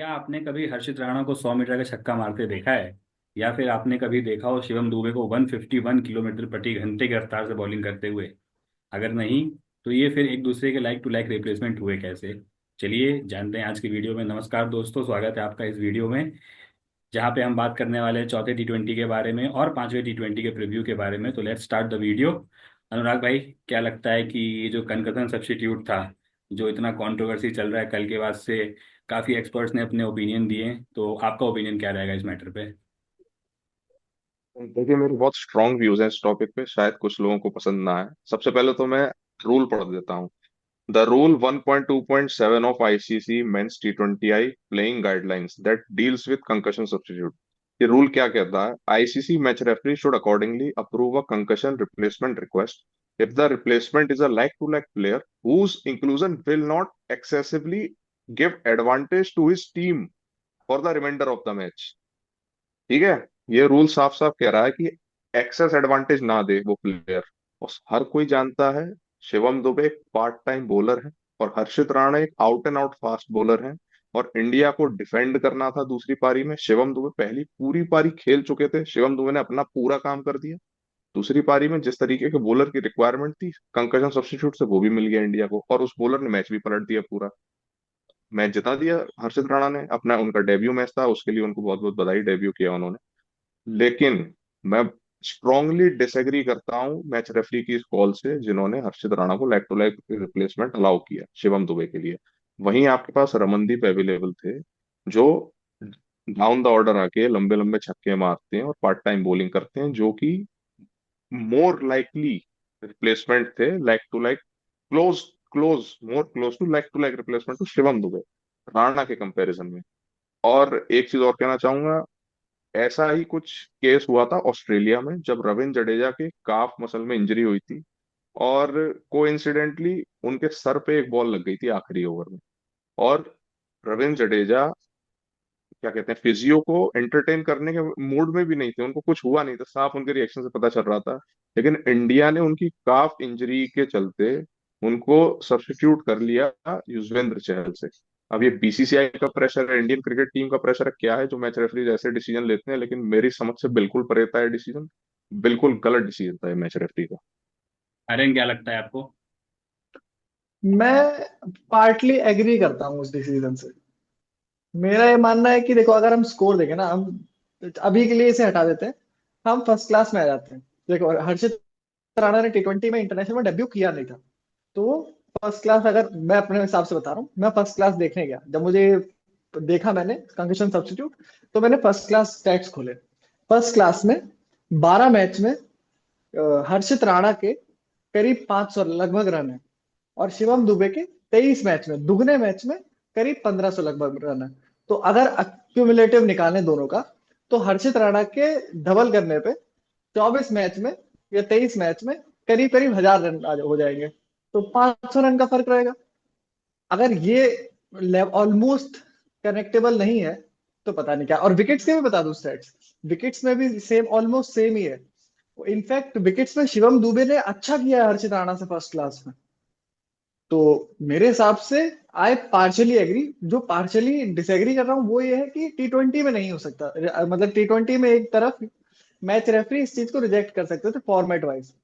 क्या आपने कभी हर्षित राणा को 100 मीटर का छक्का मारते देखा है? या फिर आपने कभी देखा हो शिवम दुबे को 151 किलोमीटर प्रति घंटे की रफ्तार से बॉलिंग करते हुए? अगर नहीं, तो ये फिर एक दूसरे के लाइक टू लाइक रिप्लेसमेंट हुए कैसे? चलिए जानते हैं आज की वीडियो में। नमस्कार दोस्तों, स्वागत है आपका इस वीडियो में, जहाँ पे हम बात करने वाले हैं चौथे टी20 के बारे में और पांचवें टी20 के प्रीव्यू के बारे में। तो लेट्स स्टार्ट द वीडियो। अनुराग भाई, क्या लगता है कि ये जो कनकथन सब्स्टिट्यूट था, जो इतना कंट्रोवर्सी चल रहा है कल के बाद से, काफी एक्सपर्ट्स ने अपने ओपिनियन दिए, तो आपका ओपिनियन क्या रहेगा इस मैटर पे? देखिए, मेरे बहुत स्ट्रांग व्यूज हैं इस टॉपिक पे। शायद कुछ लोगों को पसंद ना आए। सबसे पहले तो मैं रूल पढ़ देता हूँ। The rule 1.2.7 of ICC men's T20I playing guidelines that deals with concussion substitute. ये रूल क्या कहता है? ICC match referee should accordingly approve a concussion replacement request if the replacement is a like to like player whose inclusion will not excessively give advantage to his team for the reminder of the match. ठीक है। ये rule साफ साफ कह रहा है कि access advantage ना दे वो प्लेयर। और हर कोई जानता है शिवम दुबे एक पार्ट टाइम बॉलर है और हर्षित राणा एक out and out fast bowler है। और इंडिया को डिफेंड करना था दूसरी पारी में। शिवम दुबे पहली पूरी पारी खेल चुके थे, शिवम दुबे ने अपना पूरा काम कर दिया। दूसरी पारी में जिस तरीके के बॉलर की रिक्वायरमेंट थी कंकशन सब्स्टिट्यूट से, वो भी मिल गया इंडिया को, और उस बॉलर ने मैच भी पलट दिया पूरा। मैच जिता दिया हर्षित राणा ने अपना। उनका डेब्यू मैच था, उसके लिए उनको बहुत बहुत बधाई, डेब्यू किया उन्होंने। लेकिन मैं स्ट्रांगली डिसएग्री करता हूं मैच रेफरी की इस कॉल से, जिन्होंने हर्षित राणा को leg to leg replacement allow किया शिवम दुबे के लिए। वहीं आपके पास रमनदीप अवेलेबल थे, जो डाउन द ऑर्डर आके लंबे लंबे छक्के मारते हैं और पार्ट टाइम बॉलिंग करते हैं, जो कि मोर लाइकली रिप्लेसमेंट थे like to like, close close more close to like replacement to Shivam Dube, Rana के कंपैरिजन में। और एक चीज और कहना चाहूंगा। ऐसा ही कुछ केस हुआ था ऑस्ट्रेलिया में, जब रविंद्र जडेजा के काफ मसल में इंजरी हुई थी और कोइंसिडेंटली उनके सर पे एक बॉल लग गई थी आखिरी ओवर में। और रविंद्र जडेजा, क्या कहते हैं, फिजियो को एंटरटेन करने के मूड में भी नहीं थे, उनको कुछ हुआ नहीं था, साफ उनके रिएक्शन से पता चल रहा था। लेकिन इंडिया ने उनकी काफ इंजरी के चलते उनको सब्स्टिट्यूट कर लिया युजवेंद्र चहल से। अब ये बीसीसीआई का प्रेशर है, इंडियन क्रिकेट टीम का प्रेशर है, क्या है जो मैच रेफरीज ऐसे डिसीजन लेते हैं, लेकिन मेरी समझ से बिल्कुल परे था ये डिसीजन। बिल्कुल गलत डिसीजन था ये मैच रेफरी का। आर्यन, क्या लगता है आपको? मैं पार्टली एग्री करता हूँ उस डिसीजन से। मेरा ये मानना है कि देखो, अगर हम स्कोर देखें ना, हम अभी के लिए इसे हटा देते हैं, हम फर्स्ट क्लास में आ जाते हैं। देखो, हर्षित राणा ने टी20 में इंटरनेशनल में डेब्यू किया नहीं था, तो फर्स्ट क्लास, अगर मैं अपने हिसाब से बता रहा हूँ, मैं फर्स्ट क्लास देखने गया, जब मुझे देखा मैंने कंडीशन सब्स्टिट्यूट, तो मैंने फर्स्ट क्लास स्टैट्स खोले। फर्स्ट क्लास में 12 मैच में हर्षित राणा के करीब 500 लगभग रन है, और शिवम दुबे के 23 मैच में, दुगने मैच में, करीब 1500 लगभग रन है। तो अगर अक्यूमुलेटिव निकालें दोनों का, तो हर्षित राणा के डबल करने पे 24 मैच में या 23 मैच में करीब करीब 1000 रन हो जाएंगे। तो 500 रन का फर्क रहेगा। अगर ये ऑलमोस्ट कनेक्टेबल नहीं है, तो पता नहीं क्या। और विकेट्स के भी बता दूं स्टैट्स, विकेट्स में भी सेम, ऑलमोस्ट सेम ही है। इनफैक्ट विकेट्स में शिवम दुबे ने अच्छा किया है हर्षित राणा से फर्स्ट क्लास में। तो मेरे हिसाब से आई पार्शली एग्री। जो पार्शली डिसएग्री कर रहा हूँ वो ये है कि टी20 में नहीं हो सकता। मतलब टी20 में एक तरफ मैच रेफरी इस चीज को रिजेक्ट कर सकते थे फॉर्मेट वाइज।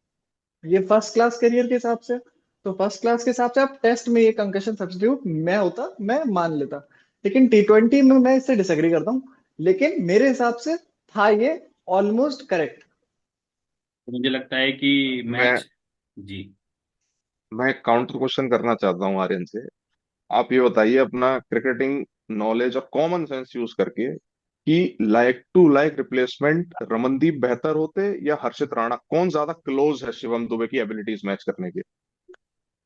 ये फर्स्ट क्लास करियर के हिसाब से, तो फर्स्ट क्लास के हिसाब से आप टेस्ट में ये कंकशन सब्स्टिट्यूट मैं होता, मैं मान लेता। लेकिन टी20 में मैं इससे डिसएग्री करता हूँ। लेकिन मेरे हिसाब से था ये ऑलमोस्ट करेक्ट। तो मुझे लगता है कि मैं मैच। जी। मैं काउंटर क्वेश्चन करना चाहता हूँ आर्यन से। आप ये बताइए अपना क्रिकेटिंग नॉलेज और कॉमन सेंस यूज करके कि like to like replacement Ramandeep बेहतर होते या हर्षित राणा, कौन ज्यादा क्लोज है शिवम दुबे की एबिलिटीज मैच करने के?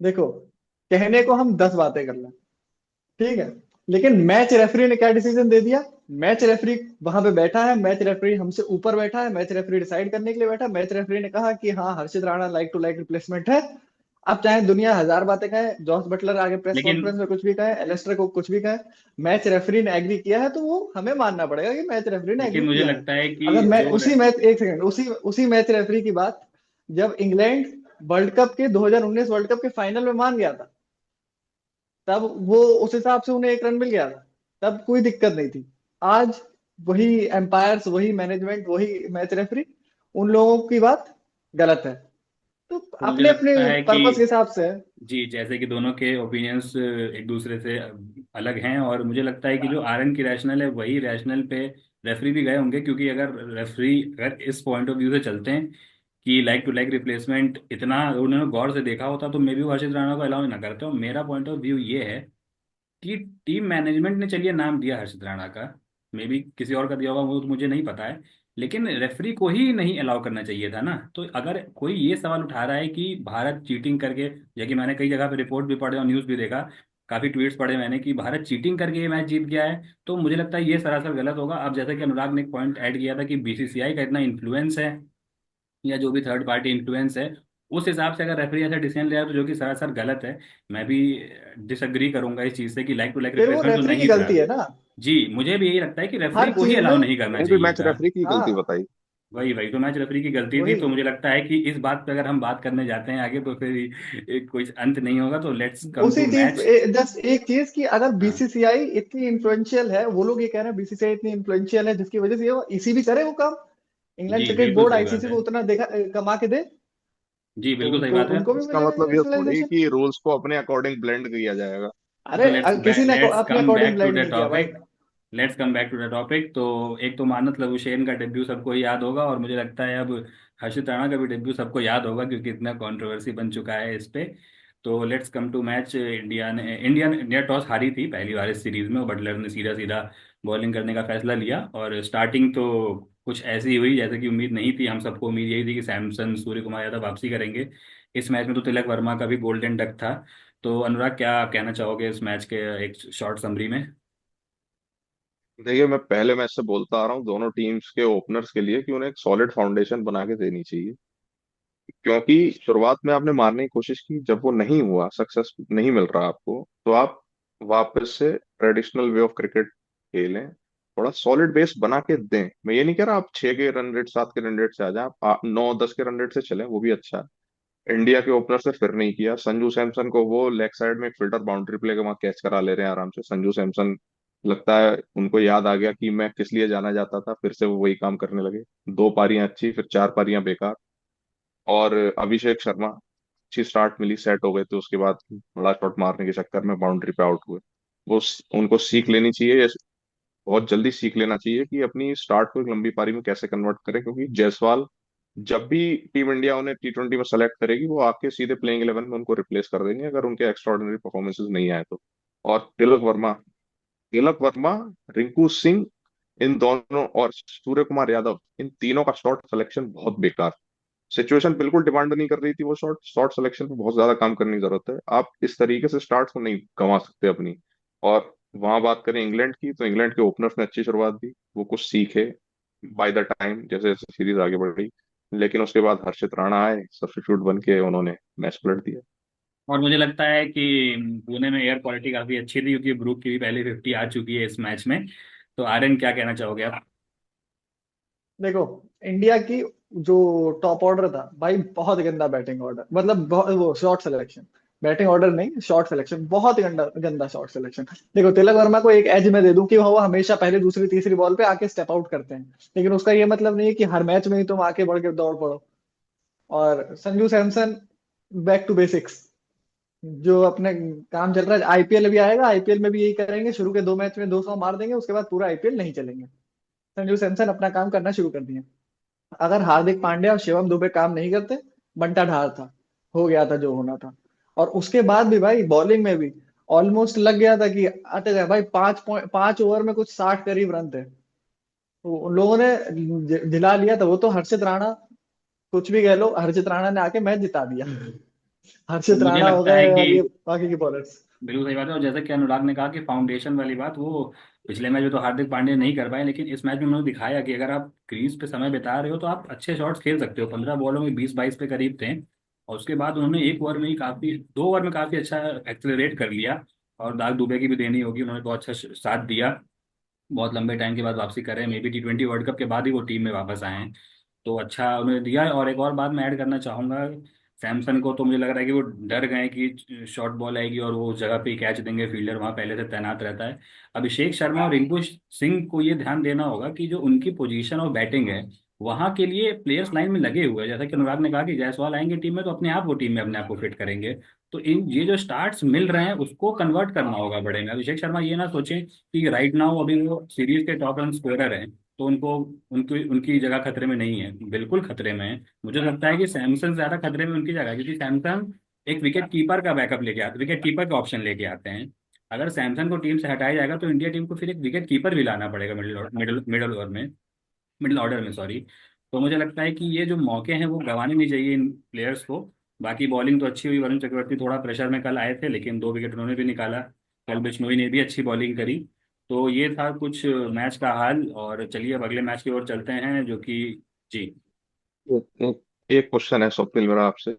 देखो, कहने को हम 10 बातें कर लें, ठीक है, लेकिन मैच रेफरी ने क्या डिसीजन दे दिया? मैच रेफरी वहां पे बैठा है, मैच रेफरी हमसे ऊपर बैठा है, मैच रेफरी डिसाइड करने के लिए बैठा है। मैच रेफरी ने कहा कि हाँ, Harshit Rana like to like replacement है। अब चाहे दुनिया हजार बातें कहे, जॉस बटलर आगे प्रेस लेकिन कॉन्फ्रेंस में कुछ भी कहे, एलेस्टर को कुछ भी कहे, मैच रेफरी ने एग्री किया है, तो वो हमें मानना पड़ेगा कि मैच रेफरी ने लेकिन एग्री मुझे किया है। लगता है कि अगर मैं जो उसी मैच, एक सेकंड, उसी मैच रेफरी की बात जब इंग्लैंड वर्ल्ड कप के 2019 वर्ल्ड कप के फाइनल में मान गया था, तब वो उस हिसाब से उन्हें एक रन मिल गया था। तब कोई दिक्कत नहीं थी। आज वही एम्पायर्स, वही मैनेजमेंट, वही मैच रेफरी, उन लोगों की बात गलत है। तो तो मुझे अपने अपने लगता है कि पर्पस के हिसाब से है। जी, जैसे कि दोनों के ओपिनियंस एक दूसरे से अलग हैं, और मुझे लगता है कि जो आरएन की रैशनल है वही रैशनल पे रेफरी भी गए होंगे, क्योंकि अगर इस पॉइंट ऑफ व्यू से चलते हैं कि लाइक टू लाइक रिप्लेसमेंट इतना उन्होंने गौर से देखा होता तो मे भी वो हर्षित राणा को अलाउ ना करते हो। मेरा पॉइंट ऑफ व्यू ये है कि टीम मैनेजमेंट ने चलिए नाम दिया हर्षित राणा का, मे बी किसी और का दिया होगा वो तो मुझे नहीं पता है, लेकिन रेफरी को ही नहीं अलाउ करना चाहिए था ना। तो अगर कोई ये सवाल उठा रहा है कि भारत चीटिंग करके, जबकि मैंने कई जगह पे रिपोर्ट भी पढ़े और न्यूज़ भी देखा, काफी ट्वीट्स पढ़े मैंने कि भारत चीटिंग करके ये मैच जीत गया है, तो मुझे लगता है ये सरासर गलत होगा। अब जैसा कि अनुराग ने एक पॉइंट ऐड किया था कि बीसीसीआई का इतना इन्फ्लुएंस है या जो भी थर्ड पार्टी इन्फ्लुएंस है, उस हिसाब से अगर रेफरी ऐसा डिसीजन ले रहा है तो जो कि सरासर गलत है। मैं भी डिसअग्री करूंगा इस चीज से कि लाइक टू लाइक फिर वो रिप्लेसमेंट तो रेफरी की नहीं था। गलती है ना, जी, मुझे भी यही लगता है कि रेफरी हर को ही चीज अलाउ में। नहीं करना मैंने भी चाहिए मैच था। रेफरी की गलती हाँ, बताई। वही वही तो मैच रेफरी की गलती थी। वही। तो मुझे लगता है कि इस बात पे अगर हम बात करने जाते हैं आगे तो फिर कोई अंत नहीं होगा। तो लेट्स कम उसी टू चीज मैच। जस्ट एक चीज कि अगर हाँ बीसीसीआई इतनी इन्फ्लुएंशियल है, वो लोग ये कह रहे हैं बीसीसीआई इतनी इन्फ्लुएंशियल है जिसकी वजह से वो इसी भी करे वो काम, इंग्लैंड जी, क्रिकेट बिल्कुल बोर्ड सही बात आईसीसी है। को उतना देखा कमा के दे, जी, तो बिल्कुल सही उनको बात है। उनको भी इसका मिलेगा मतलब ये थोड़ी यूटिलाइजेशन। कि रूल्स को अपने अकॉर्डिंग ब्लेंड किया जाएगा। अरे किसी ने लेट्स अपने come according back to blend the नहीं किया भाई। Topic. Let's come back to the topic. तो एक तो मानस लबुशेन का डेब्यू सबको ही याद होगा, और मुझे लगता है अब हर्षित राणा का भी डेब्यू सबको याद होगा, क्योंकि इतना कंट्रोवर्सी बन चुका है इस पे। तो let's come to match. India toss हारी थी पहली बार इस सीरीज में, और बटलर ने सीधा सीधा बॉलिंग करने का फैसला लिया, और स्टार्टिंग तो कुछ ऐसी हुई जैसे कि उम्मीद नहीं थी। हम सबको उम्मीद यही थी कि सैमसन सूर्य कुमार यादव वापसी करेंगे। इस मैच में तो तिलक वर्मा का भी गोल्डन डक था। तो अनुराग, क्या कहना चाहोगे इस मैच के एक शॉर्ट समरी में? देखिए, मैं पहले मैच से बोलता आ रहा हूँ दोनों टीम्स के ओपनर्स के लिए कि उन्हें एक सॉलिड फाउंडेशन बना के देनी चाहिए। क्योंकि शुरुआत में आपने मारने की कोशिश की, जब वो नहीं हुआ, सक्सेस नहीं मिल रहा आपको, तो आप वापस से ट्रेडिशनल वे ऑफ क्रिकेट खेलें। थोड़ा सॉलिड बेस बना के दें। मैं ये नहीं कह रहा आप 6 के रन रेट 7 के रन रेट से आ जाए, आप 9 10 के रन रेट से चलें, वो भी अच्छा है। इंडिया के ओपनर से फिर नहीं किया। संजू सैमसन को वो लेग साइड में एक फिल्टर बाउंड्री प्ले के वहां कैच करा ले रहे हैं आराम से। संजू सैमसन लगता है उनको याद आ गया कि मैं किस लिए जाना जाता था, फिर से वो वही काम करने लगे। 2 पारियां अच्छी, फिर 4 पारियां बेकार। और अभिषेक शर्मा अच्छी स्टार्ट मिली, सेट हो गए, तो उसके बाद बड़ा शॉट मारने के चक्कर में बाउंड्री पे आउट हुए। उनको सीख लेनी चाहिए, बहुत जल्दी सीख लेना चाहिए कि अपनी स्टार्ट को एक लंबी पारी में कैसे कन्वर्ट करें। क्योंकि जायसवाल जब भी टीम इंडिया उन्हें T20 में सेलेक्ट करेगी, वो आके सीधे प्लेइंग 11 में उनको रिप्लेस कर देंगे अगर उनके एक्स्ट्रॉर्डिनरी परफॉर्मेंसेज नहीं आए तो। और तिलक वर्मा, रिंकू सिंह, इन दोनों और सूर्य कुमार यादव, इन तीनों का शॉट सिलेक्शन बहुत बेकार। सिचुएशन बिल्कुल डिमांड नहीं कर रही थी वो शॉट। शॉट सिलेक्शन पे बहुत ज्यादा काम करने की जरूरत है। आप इस तरीके से स्टार्ट को नहीं गंवा सकते अपनी। और वहां बात करें इंग्लैंड की, तो इंग्लैंड के ओपनर्स ने अच्छी शुरुआत दी, वो कुछ सीखे बाय द टाइम जैसे जैसे सीरीज आगे बढ़ रही। लेकिन उसके बाद हर्षित राणा आए, सब्स्टिट्यूट बन के उन्होंने मैच पलट दिया। और मुझे लगता है कि पुणे में एयर क्वालिटी काफी अच्छी थी, क्योंकि ब्रूक की भी पहली 50 आ चुकी है इस मैच में। तो आर्यन, क्या कहना चाहोगे आप? देखो, इंडिया की जो टॉप ऑर्डर था भाई, बहुत गंदा बैटिंग ऑर्डर, मतलब वो शॉट सिलेक्शन, बैटिंग ऑर्डर नहीं, शॉट सिलेक्शन बहुत गंदा गंदा शॉट सिलेक्शन। देखो, तिलक वर्मा को एक एज में दे दूं कि वो हमेशा पहले दूसरी तीसरी बॉल पे आके स्टेप आउट करते हैं, लेकिन उसका ये मतलब नहीं है कि हर मैच में ही तुम आके बढ़ के दौड़ पड़ो। और Sanju Samson, back to basics, जो अपने काम चल रहा है। आईपीएल अभी आएगा, आईपीएल में भी यही करेंगे, शुरू के 2 मैच में 200 मार देंगे, उसके बाद पूरा आईपीएल नहीं चलेंगे। संजू सैमसन अपना काम करना शुरू कर दिए। अगर हार्दिक पांड्या और शिवम दुबे काम नहीं करते, बंटा ढार था, हो गया था जो होना था। और उसके बाद भी भाई बॉलिंग में भी ऑलमोस्ट लग गया था कि आते जाए भाई, 5 ओवर में कुछ 60 करीब रन थे, तो उन लोगों ने दिला लिया था। वो तो हर्षित राणा, कुछ भी कह लो, हर्षित राणा ने आके मैच जिता दिया। तो हर्षित मुझे राणा हो लगता है गए कि और ये बाकी के बॉलर्स। बिल्कुल सही बात है। और जैसा कि अनुराग ने कहा कि फाउंडेशन वाली बात, वो पिछले मैच में तो हार्दिक पांड्या नहीं कर पाए, लेकिन इस मैच में उन्होंने दिखाया कि अगर आप क्रीज पे समय बिता रहे हो तो आप अच्छे शॉट्स खेल सकते हो। 15 बॉलों में 20 22 पे करीब थे, और उसके बाद उन्होंने एक ओवर में ही काफी, 2 ओवर में काफी अच्छा एक्सेलरेट कर लिया। और दाग दुबे की भी देनी होगी, उन्होंने बहुत अच्छा साथ दिया। बहुत लंबे टाइम के बाद वापसी कर रहे हैं, may be T20 world cup के बाद ही वो टीम में वापस आए हैं। तो अच्छा उन्होंने दिया। और एक और बात मैं ऐड करना चाहूंगा, सैमसन को तो मुझे लग रहा है कि वो डर गए कि शॉर्ट बॉल आएगी और वो उस जगह पे ही कैच देंगे, फील्डर वहां पहले से तैनात रहता है। अभिषेक शर्मा और रिंकू सिंह को ये ध्यान देना होगा कि जो उनकी पोजीशन और बैटिंग है वहां के लिए प्लेयर्स लाइन में लगे हुए हैं। जैसा कि अनुराग ने कहा कि जायसवाल आएंगे टीम में तो अपने आप वो टीम में अपने आप को फिट करेंगे। तो इन ये जो स्टार्ट्स मिल रहे हैं उसको कन्वर्ट करना होगा बड़े में। अभिषेक शर्मा ये ना सोचें कि राइट नाउ अभी वो सीरीज के टॉप रन स्कोरर हैं तो उनको उनकी उनकी जगह खतरे में नहीं है, बिल्कुल खतरे में है। मुझे लगता है कि सैमसन ज्यादा खतरे में उनकी जगह है, क्योंकि सैमसन एक विकेट कीपर का बैकअप लेके आते, विकेट कीपर का ऑप्शन लेके आते हैं। अगर सैमसन को टीम से हटाया जाएगा तो इंडिया टीम को फिर एक विकेट कीपर भी लाना पड़ेगा मिडिल ओवर में, मिडिल ऑर्डर में सॉरी। तो मुझे लगता है कि ये जो मौके हैं वो गंवाने नहीं चाहिए इन प्लेयर्स को। बाकी बॉलिंग तो अच्छी हुई, वरुण चक्रवर्ती थोड़ा प्रेशर में कल आए थे लेकिन 2 विकेट उन्होंने भी निकाला। कल बिश्नोई ने भी अच्छी बॉलिंग करी। तो ये था कुछ मैच का हाल, और चलिए अब अगले मैच की ओर चलते हैं जो कि जी। एक, एक क्वेश्चन है स्वप्निल मेरा आपसे,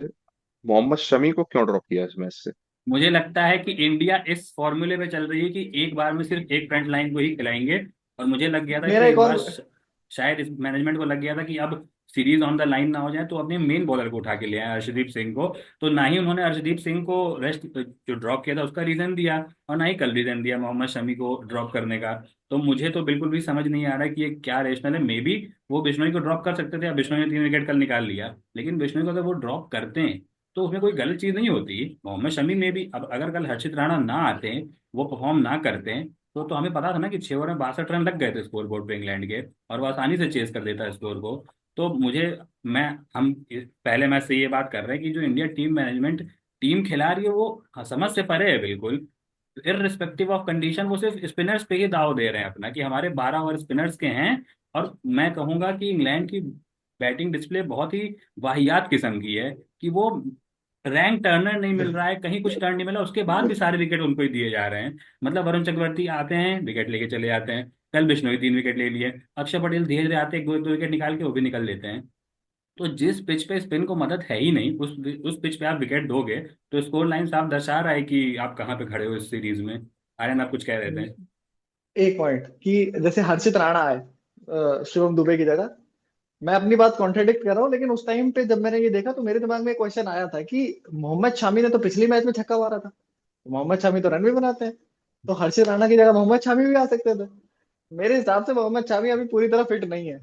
मोहम्मद शमी को क्यों ड्रॉप किया इस मैच से? मुझे लगता है कि इंडिया इस फॉर्मूले पे चल रही है कि एक बार में सिर्फ एक फ्रंट लाइन को ही खिलाएंगे। और मुझे लग गया था मेरा कि एक इस बार और शायद इस मैनेजमेंट को लग गया था कि अब सीरीज ऑन द लाइन ना हो जाए तो अपने मेन बॉलर को उठा के ले आए अर्शदीप सिंह को। तो ना ही उन्होंने अर्शदीप सिंह को रेस्ट जो ड्रॉप किया था उसका रीजन दिया, और ना ही कल रीजन दिया मोहम्मद शमी को ड्रॉप करने का। तो मुझे तो बिल्कुल भी समझ नहीं आ रहा है कि ये क्या रेशनल है। मे बी वो बिश्नोई को ड्रॉप कर सकते थे, अब बिश्नोई ने 3 विकेट कल निकाल लिया, लेकिन बिश्नोई को अगर वो ड्रॉप करते हैं तो उसमें कोई गलत चीज नहीं होती। मोहम्मद शमी में भी अब अगर कल हर्षित राणा ना आते, वो परफॉर्म ना करते हैं, तो हमें पता था ना कि 6 ओवर में 62 रन लग गए थे स्कोर बोर्ड पे इंग्लैंड के, और वो आसानी से चेस कर देता स्कोर को। तो मुझे मैं हम पहले मैच से ये बात कर रहे हैं कि जो इंडिया टीम मैनेजमेंट टीम खिला रही है वो समझ से परे है बिल्कुल। इररिस्पेक्टिव ऑफ कंडीशन वो सिर्फ स्पिनर्स पे ही दाव दे रहे हैं अपना कि हमारे 12 ओवर स्पिनर्स के हैं। और मैं कहूंगा कि इंग्लैंड की बैटिंग डिस्प्ले बहुत ही वाहियात किस्म की है कि वो रैंक टर्नर नहीं मिल रहा है, कहीं कुछ टर्न नहीं मिला, उसके बाद भी सारे विकेट उनको ही दिए जा रहे हैं। मतलब वरुण चक्रवर्ती आते हैं विकेट लेके चले जाते हैं, कल बिश्नोई 3 विकेट ले लिए, अक्षर पटेल धीरे धीरे आते हैं 2 2 विकेट निकाल के वो भी निकल लेते हैं। तो जिस पिच पे स्पिन को मदद है ही नहीं उस पिच पे आप विकेट दोगे तो स्कोर लाइन साफ दर्शा रहा है कि आप कहाँ पे खड़े हो इस सीरीज में। आर्यन आप कुछ कह रहे थे। एक पॉइंट कि जैसे हर्षित राणा आए शिवम दुबे की जगह। मैं अपनी बात कॉन्ट्रडिक्ट कर रहा हूँ, लेकिन उस टाइम पे जब मैंने ये देखा तो मेरे दिमाग में एक क्वेश्चन आया था कि मोहम्मद शामी ने तो पिछली मैच में छक्का मारा था, तो मोहम्मद शामी तो रन भी बनाते हैं, तो हर्षित राणा की जगह मोहम्मद शामी भी आ सकते थे। मेरे हिसाब से मोहम्मद शामी अभी पूरी तरह फिट नहीं है।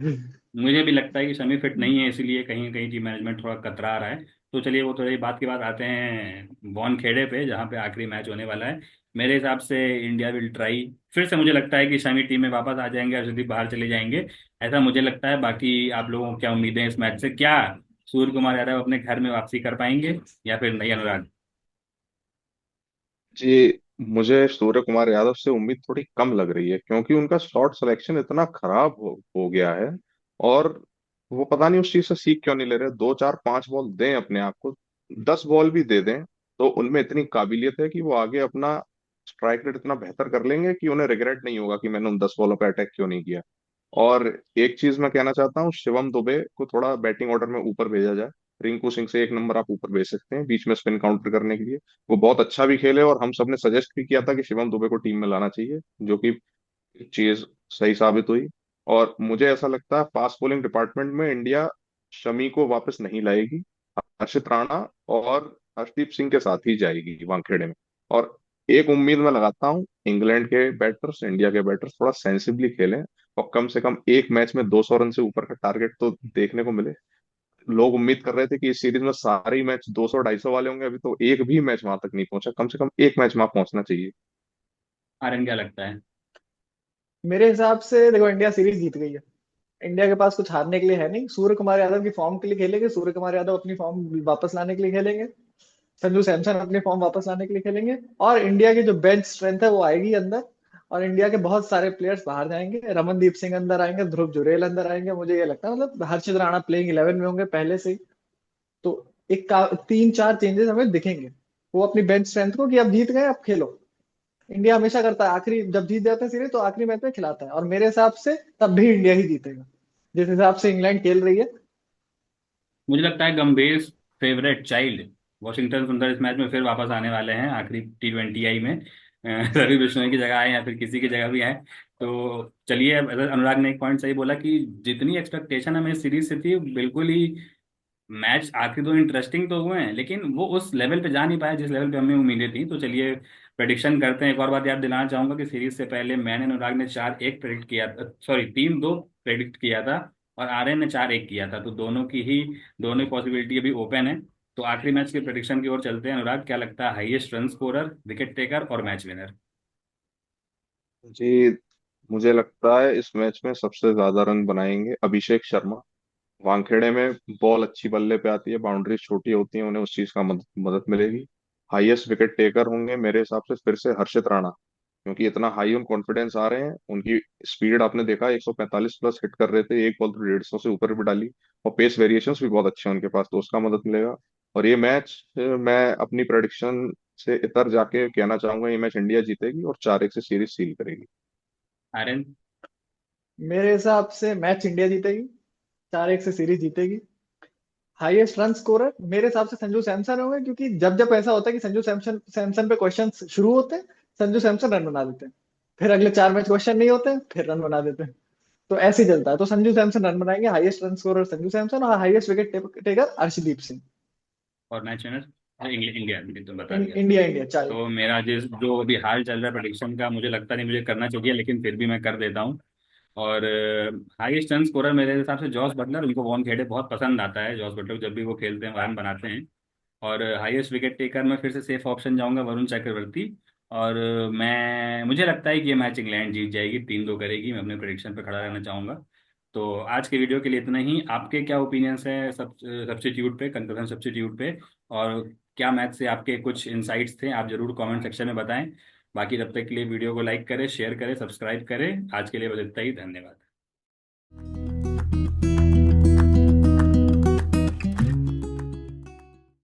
मुझे भी लगता है कि शमी फिट नहीं है, इसीलिए कहीं ना कहीं टीम मैनेजमेंट थोड़ा कतरा रहा है। तो चलिए वो थोड़ी बात की बात आते हैं वानखेड़े पे जहाँ पे आखिरी मैच होने वाला है। मेरे हिसाब से इंडिया विल ट्राई। फिर से मुझे लगता है कि शमी टीम में वापस आ जाएंगे, अर्शदीप बाहर चले जाएंगे, ऐसा मुझे लगता है। बाकी आप लोगों को क्या उम्मीदें हैं इस मैच से? क्या सूर्य कुमार यादव अपने घर में वापसी कर पाएंगे या फिर नहीं, अनुराग? जी, मुझे सूर्य कुमार यादव से उम्मीद थोड़ी कम लग रही है, क्योंकि उनका शॉट सिलेक्शन इतना खराब हो गया है। और वो पता नहीं उस चीज से सीख क्यों नहीं ले रहे। 2 4 5 बॉल दें अपने आप को, 10 बॉल भी दे दें, तो उनमें इतनी काबिलियत है कि वो आगे अपना स्ट्राइक रेट इतना बेहतर कर लेंगे कि उन्हें रिग्रेट नहीं होगा कि मैंने उन 10 बॉलों पर अटैक क्यों नहीं किया। और एक चीज मैं कहना चाहता हूँ, शिवम दुबे को थोड़ा बैटिंग ऑर्डर में ऊपर भेजा जाए। रिंकू सिंह से 1 नंबर आप ऊपर भेज सकते हैं बीच में स्पिन काउंटर करने के लिए। वो बहुत अच्छा भी खेले, और हम सब ने सजेस्ट भी किया था कि शिवम दुबे को टीम में लाना चाहिए, जो कि चीज सही साबित हुई। और मुझे ऐसा लगता है फास्ट बॉलिंग डिपार्टमेंट में इंडिया शमी को वापस नहीं लाएगी, हर्षित राणा और हर्षदीप सिंह के साथ ही जाएगी वानखेड़े में। और एक उम्मीद मैं लगाता हूँ, इंग्लैंड के बैटर्स इंडिया के बैटर्स थोड़ा सेंसिबली खेलें, और कम से कम एक मैच में 200 रन से ऊपर का टारगेट तो देखने को मिले। लोग उम्मीद कर रहे थे कि इस सीरीज में सारे ही मैच 200 250 वाले होंगे, अभी तो एक भी मैच वहां तक नहीं पहुंचा। कम से कम एक मैच वहां पहुंचना चाहिए। आर्यन क्या लगता है? मेरे हिसाब से देखो, इंडिया सीरीज जीत गई है। इंडिया के पास कुछ हारने के लिए है नहीं। सूर्य कुमार यादव की फॉर्म के लिए खेलेंगे, सूर्य कुमार यादव अपनी फॉर्म वापस लाने के लिए खेलेंगे, संजू सैमसन अपनी फॉर्म वापस लाने के लिए खेलेंगे, और इंडिया की जो बेंच स्ट्रेंथ है वो आएगी अंदर। और इंडिया के बहुत सारे प्लेयर्स बाहर जाएंगे, रमनदीप सिंह अंदर आएंगे, ध्रुव जुरेल अंदर आएंगे, मुझे ये लगता है मतलब हर्षित राणा प्लेइंग 11 में होंगे पहले से ही। तो एक का 3 4 चेंजेस हमें दिखेंगे, वो अपनी बेंच स्ट्रेंथ को कि अब जीत गए अब खेलो। इंडिया हमेशा करता है, आखिरी जब जीत जाते हैं सीरीज तो आखिरी मैच में खिलाता है, और मेरे हिसाब से तब भी इंडिया ही जीतेगा जिस हिसाब से इंग्लैंड खेल रही है। मुझे लगता है गंभीर फेवरेट चाइल्ड वॉशिंगटन सुंदर इस मैच में फिर वापस आने वाले हैं आखिरी T20 में। रवि बिश्नोई की जगह आए या फिर किसी की जगह भी आए। तो चलिए, अनुराग ने एक पॉइंट सही बोला कि जितनी एक्सपेक्टेशन हमें इस सीरीज से थी बिल्कुल ही मैच आखिर तो इंटरेस्टिंग तो हुए हैं, लेकिन वो उस लेवल पे जा नहीं पाया जिस लेवल पे हमें उम्मीदें थी। तो चलिए प्रेडिक्शन करते हैं। एक और बात याद दिलाना चाहूंगा कि सीरीज से पहले मैंने, अनुराग ने 4-1 प्रेडिक्ट किया, सॉरी 3-2 प्रेडिक्ट किया था, और आर्यन ने 4-1 किया था। तो दोनों पॉसिबिलिटी अभी ओपन है। तो आखिरी मैच के प्रेडिक्शन की ओर चलते हैं। अनुराग, क्या लगता है, highest run scorer, wicket taker और मैच विनर? जी, मुझे लगता है इस मैच में सबसे ज्यादा रन बनाएंगे अभिषेक शर्मा। वानखेड़े में बॉल अच्छी बल्ले पे आती है, बाउंड्रीज छोटी होती हैं, उन्हें उस चीज का मदद मिलेगी। हाईएस्ट विकेट टेकर होंगे मेरे हिसाब से फिर से हर्षित राणा, क्योंकि इतना हाई ऑन कॉन्फिडेंस आ रहे हैं। उनकी स्पीड आपने देखा 145 प्लस हिट कर रहे थे, एक बॉल तो 150 से ऊपर भी डाली। और पेस वेरिएशंस भी बहुत अच्छे हैं उनके पास, तो उसका मदद मिलेगा। और ये मैच मैं अपनी प्रेडिक्शन से इतर जाके कहना चाहूंगा, ये मैच इंडिया जीतेगी और 4-1 से सीरीज सील करेगी। आर्यन? मेरे हिसाब से मैच इंडिया जीतेगी, 4-1 से सीरीज जीतेगी। हाईएस्ट रन स्कोरर मेरे हिसाब से संजू सैमसन होंगे, क्योंकि जब जब ऐसा होता है कि संजू सैमसन सैमसन पे क्वेश्चन शुरू होते हैं, संजू सैमसन रन बना देते हैं। फिर अगले 4 मैच क्वेश्चन नहीं होते हैं, फिर रन बना देते हैं। तो ऐसे ही चलता है। तो संजू सैमसन रन बनाएंगे, highest run scorer Sanju Samson, और highest wicket taker Arshdeep Singh. और match winner? India, India India तो बता दिया। इंडिया इंडिया चार। तो मेरा जिस जो अभी हाल चल रहा है प्रेडिक्शन का, मुझे लगता नहीं मुझे करना चाहिए, लेकिन फिर भी मैं कर देता हूँ। और हाईएस्ट रन स्कोरर मेरे हिसाब से जॉस बटलर। उनको वॉन खेड़े बहुत पसंद आता है, जॉस बटलर जब भी वो खेलते हैं रन बनाते हैं। और हाईएस्ट विकेट टेकर में फिर से सेफ ऑप्शन जाऊंगा, वरुण चक्रवर्ती। और मैं मुझे लगता है कि ये मैच इंग्लैंड जीत जाएगी, 3-2 करेगी। मैं अपने प्रेडिक्शन पे खड़ा रहना चाहूंगा। तो आज के वीडियो के लिए इतना ही। आपके क्या ओपिनियंस हैं सब्स्टिट्यूट पे, कंकर्रेंट सब्स्टिट्यूट पे? और क्या मैच से आपके कुछ इंसाइट्स थे, आप जरूर कमेंट सेक्शन में बताएं। बाकी तब तक के लिए वीडियो को लाइक करें, शेयर करें, सब्सक्राइब करें। आज के लिए बस इतना ही। धन्यवाद।